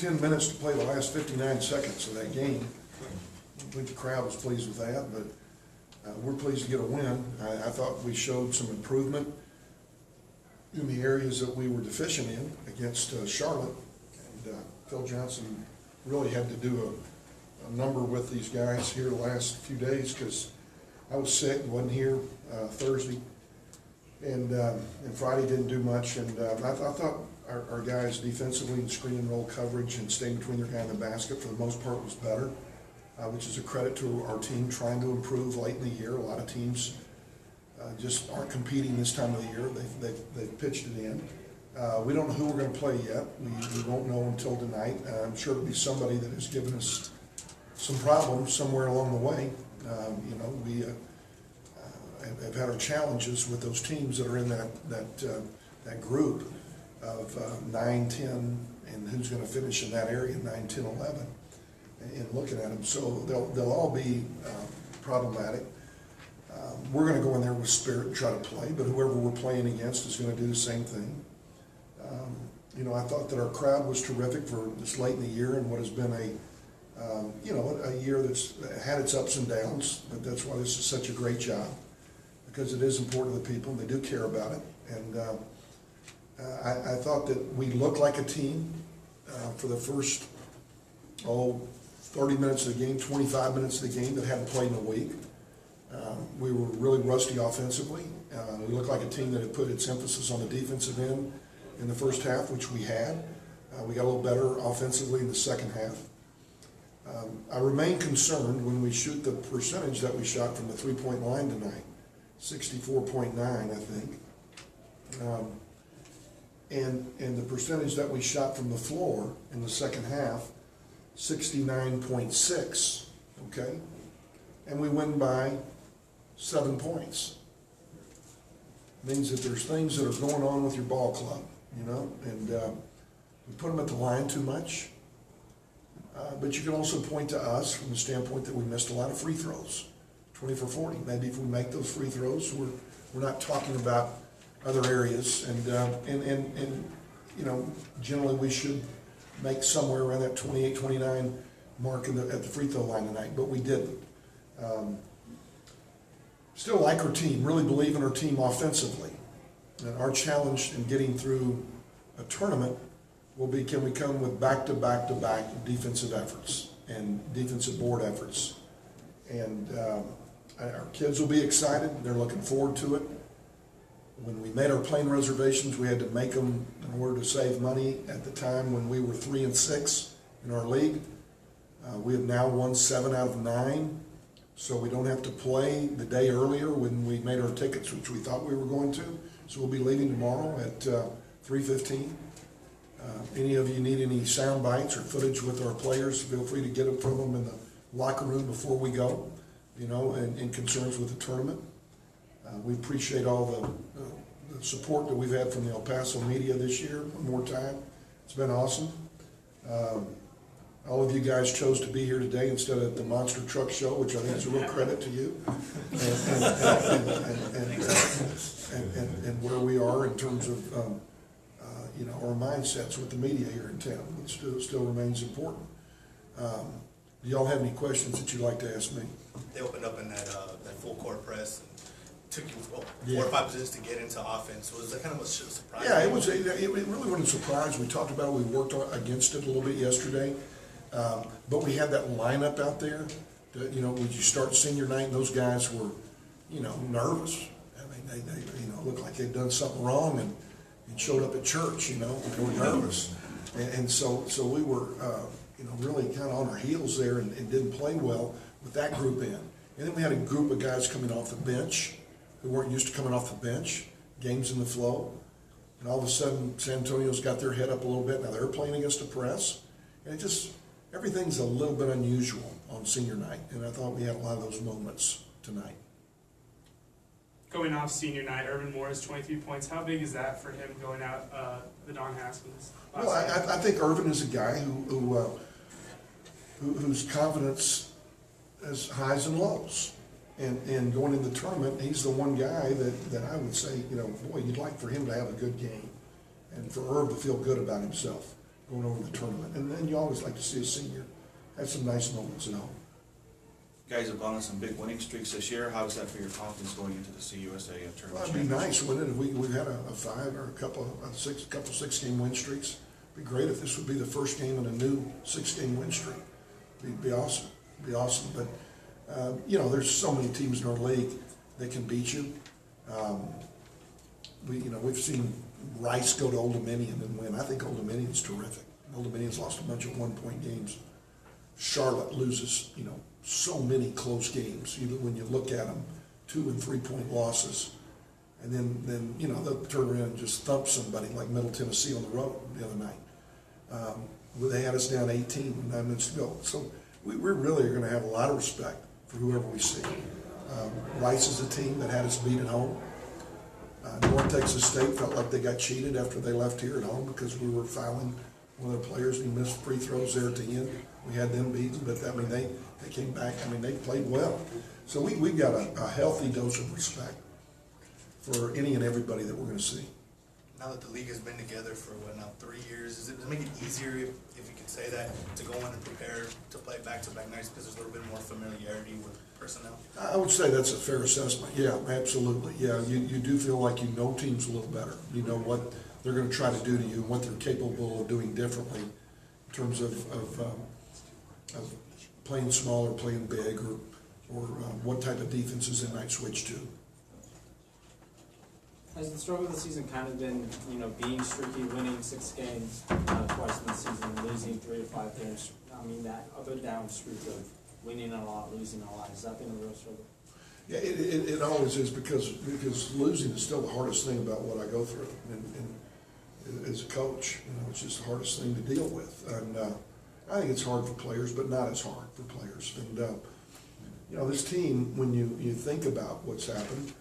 10 minutes to play the last 59 seconds of that game. I think the crowd was pleased with that, but we're pleased to get a win. I thought we showed some improvement in the areas that we were deficient in against Charlotte. And Phil Johnson really had to do a number with these guys here the last few days because I was sick and wasn't here Thursday. And Friday didn't do much. And I thought our guys defensively in screen and roll coverage and staying between their guy and the basket for the most part was better, which is a credit to our team trying to improve late in the year. A lot of teams just aren't competing this time of the year. They've pitched it in. We don't know who we're going to play yet. We won't know until tonight. I'm sure it'll be somebody that has given us some problems somewhere along the way. We have had our challenges with those teams that are in that group of 9, 10, and who's going to finish in that area, 9, 10, 11, and looking at them. So they'll all be problematic. We're going to go in there with spirit and try to play, but whoever we're playing against is going to do the same thing. I thought that our crowd was terrific for this late in the year and what has been a year that's had its ups and downs, but that's why this is such a great job, because it is important to the people and they do care about it. And I thought that we looked like a team for the first 30 minutes of the game, 25 minutes of the game that hadn't played in a week. We were really rusty offensively. We looked like a team that had put its emphasis on the defensive end in the first half, which we had. We got a little better offensively in the second half. I remain concerned when we shoot the percentage that we shot from the three-point line tonight, 64.9, I think. And the percentage that we shot from the floor in the second half, 69.6, okay? And we win by 7 points. Means that there's things that are going on with your ball club, and we put them at the line too much. But you can also point to us from the standpoint that we missed a lot of free throws, 20 for 40. Maybe if we make those free throws, we're not talking about other areas. And generally we should make somewhere around that 28, 29 mark at the free throw line tonight, but we didn't. Still like our team, really believe in our team offensively. And our challenge in getting through a tournament will be, can we come with back-to-back-to-back defensive efforts and defensive board efforts. And our kids will be excited. They're looking forward to it. When we made our plane reservations, we had to make them in order to save money at the time when we were 3-6 in our league. We have now won 7 out of 9, so we don't have to play the day earlier when we made our tickets, which we thought we were going to. So we'll be leaving tomorrow at 3:15. Any of you need any sound bites or footage with our players, feel free to get them from them in the locker room before we go, and concerns with the tournament. We appreciate all the support that we've had from the El Paso media this year. One more time, it's been awesome. All of you guys chose to be here today instead of the monster truck show, which I think is a real credit to you, and where we are in terms of our mindsets with the media here in town, which still remains important. Do y'all have any questions that you'd like to ask me? They opened up in that full court press and took you 4 or 5 positions to get into offense. Was that kind of a surprise? Yeah, it really wasn't a surprise. We talked about it. We worked against it a little bit yesterday. But we had that lineup out there that, when you start senior night, and those guys were, nervous. I mean, they looked like they'd done something wrong and showed up at church, they were nervous. And so we were, really kind of on our heels there and didn't play well with that group in. And then we had a group of guys coming off the bench who weren't used to coming off the bench, games in the flow. And all of a sudden, San Antonio's got their head up a little bit. Now they're playing against a press. And everything's a little bit unusual on senior night. And I thought we had a lot of those moments tonight. Going off senior night, Irvin Morris, 23 points. How big is that for him going out the Don Haskins? Well, I think Irvin is a guy whose confidence has highs and lows. And going into the tournament, he's the one guy that I would say, boy, you'd like for him to have a good game and for Irv to feel good about himself. going over the tournament. And then you always like to see a senior have some nice moments at home. You guys have gone on some big winning streaks this year. How is that for your confidence going into the CUSA tournament? Well, it'd be nice, wouldn't it, if we've had a 5 or a couple 6-game win streaks. It'd be great if this would be the first game in a new 6-game win streak. It'd be awesome. It'd be awesome. But, you know, there's so many teams in our league that can beat you. We've seen Rice go to Old Dominion and win. I think Old Dominion's terrific. Old Dominion's lost a bunch of 1-point games. Charlotte loses, so many close games. Even when you look at them, 2- and 3-point losses, and then they'll turn around and just thump somebody like Middle Tennessee on the road the other night. Where they had us down 18 with 9 minutes to go. So we really are going to have a lot of respect for whoever we see. Rice is a team that had us beat at home. North Texas State felt like they got cheated after they left here at home because we were fouling one of their players and he missed free throws there at the end. We had them beaten, but they came back. They played well. So we've got a healthy dose of respect for any and everybody that we're going to see. Now that the league has been together for, 3 years, does it make it easier, if you could say that, to go in and prepare to play back-to-back nights because there's a little bit more familiarity with personnel? I would say that's a fair assessment. Yeah, absolutely. Yeah, you do feel like you know teams a little better. You know what they're going to try to do to you and what they're capable of doing differently in terms of playing small or playing big or what type of defenses they might switch to. Has the struggle of the season kind of been, being streaky, winning 6 games twice in the season, losing 3 to 5 games? That up and down streak of winning a lot, losing a lot, has that been a real struggle? Yeah, it always is because losing is still the hardest thing about what I go through, and as a coach, it's just the hardest thing to deal with. And I think it's hard for players, but not as hard for players. And this team, when you think about what's happened,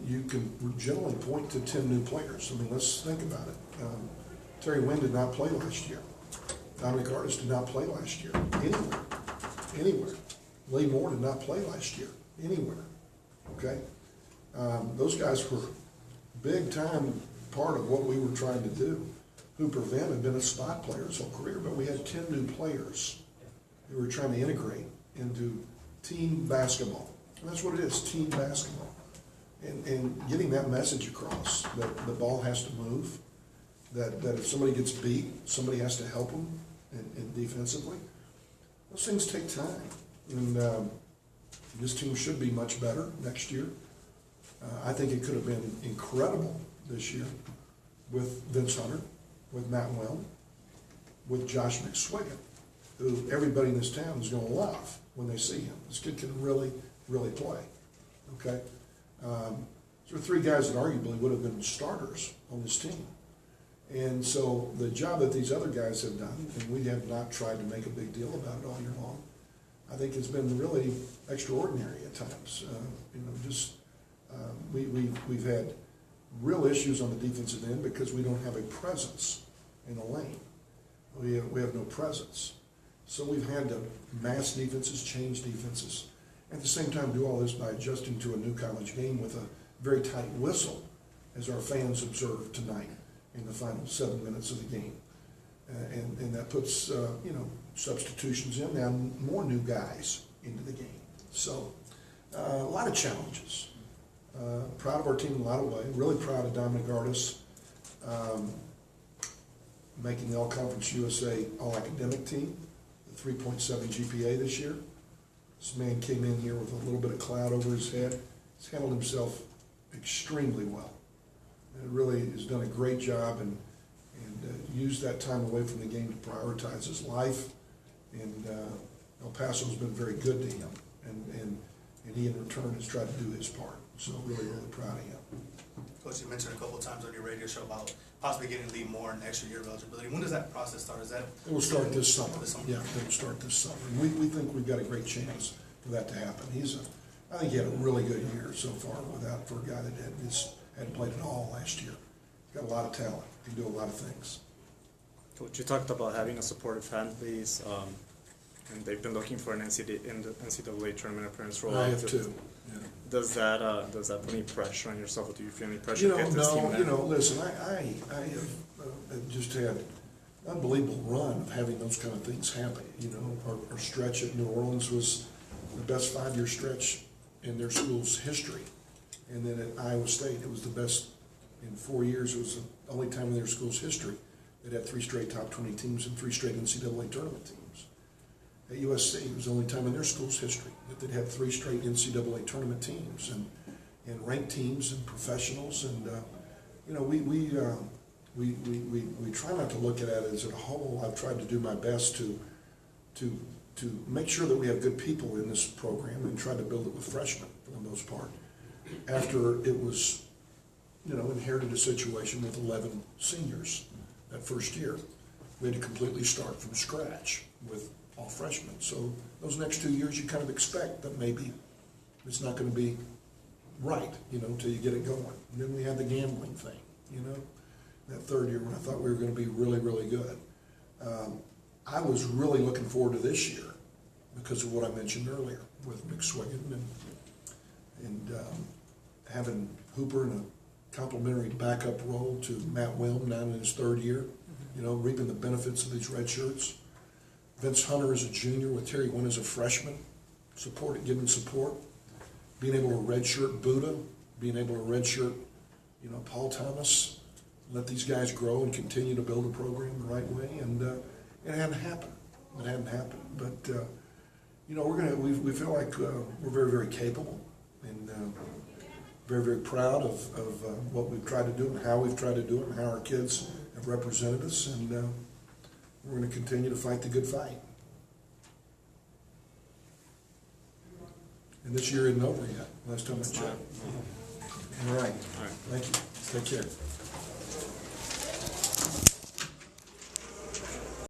you can generally point to 10 new players. Let's think about it. Terry Wynn did not play last year. Dominic Artis did not play last year anywhere. Lee Moore did not play last year anywhere. Okay, those guys were big time part of what we were trying to do. Hooper Van had been a spot player his whole career, but we had 10 new players that we were trying to integrate into team basketball. And that's what it is, team basketball. And getting that message across, that the ball has to move, that if somebody gets beat, somebody has to help them and defensively. Those things take time. And this team should be much better next year. I think it could have been incredible this year with Vince Hunter, with Matt Welm, with Josh McSwiggan, who everybody in this town is going to love when they see him. This kid can really, really play. Okay? There are 3 guys that arguably would have been starters on this team. And so the job that these other guys have done, and we have not tried to make a big deal about it all year long, I think it's been really extraordinary at times. We've had real issues on the defensive end because we don't have a presence in the lane. We have no presence. So we've had to mass defenses, change defenses. At the same time, do all this by adjusting to a new college game with a very tight whistle, as our fans observed tonight in the final 7 minutes of the game. And that puts, substitutions in, now more new guys into the game. So a lot of challenges. Proud of our team in a lot of ways. Really proud of Dominic Artis making the All-Conference USA All-Academic team, the 3.7 GPA this year. This man came in here with a little bit of cloud over his head. He's handled himself extremely well. And really has done a great job and used that time away from the game to prioritize his life. And El Paso's been very good to him. And he, in return, has tried to do his part. So really, really proud of him. Coach, you mentioned a couple of times on your radio show about possibly getting Lee Moore an extra year of eligibility. When does that process start? It will start this summer. This summer? Yeah, it will start this summer. And we think we've got a great chance for that to happen. I think he had a really good year so far for a guy that hadn't played at all last year. He's got a lot of talent. He can do a lot of things. Coach, you talked about having a supportive fan base, and they've been looking for an NCAA tournament appearance role. I have too. Yeah. Does that put any pressure on yourself, or do you feel any pressure to get this team there? Listen, I have just had unbelievable run of having those kind of things happen, you know. Our stretch at New Orleans was the best 5-year stretch in their school's history. And then at Iowa State, it was the best in 4 years. It was the only time in their school's history that had 3 straight top 20 teams and 3 straight NCAA tournament teams. At USC, it was the only time in their school's history that they'd had 3 straight NCAA tournament teams and ranked teams and professionals. And, you know, we try not to look at it as a whole. I've tried to do my best to make sure that we have good people in this program and try to build it with freshmen for the most part. After it was, you know, inherited a situation with 11 seniors that first year. We had to completely start from scratch with all freshmen. So those next 2 years, you kind of expect that maybe it's not going to be right, you know, until you get it going. And then we had the gambling thing, you know, that third year when I thought we were going to be really, really good. I was really looking forward to this year because of what I mentioned earlier with McSwiggan and having Hooper in a complimentary backup role to Matt Wilm now in his 3rd year, you know, reaping the benefits of these red shirts. Vince Hunter as a junior with Terry Wynn as a freshman, giving support. Being able to redshirt Buddha, being able to redshirt, you know, Paul Thomas, let these guys grow and continue to build a program the right way. And it hadn't happened. It hadn't happened. But, you know, we feel like we're very, very capable and very, very proud of what we've tried to do and how we've tried to do it and how our kids have represented us. And we're going to continue to fight the good fight. And this year isn't over yet, last time I checked. All right. Thank you. Take care.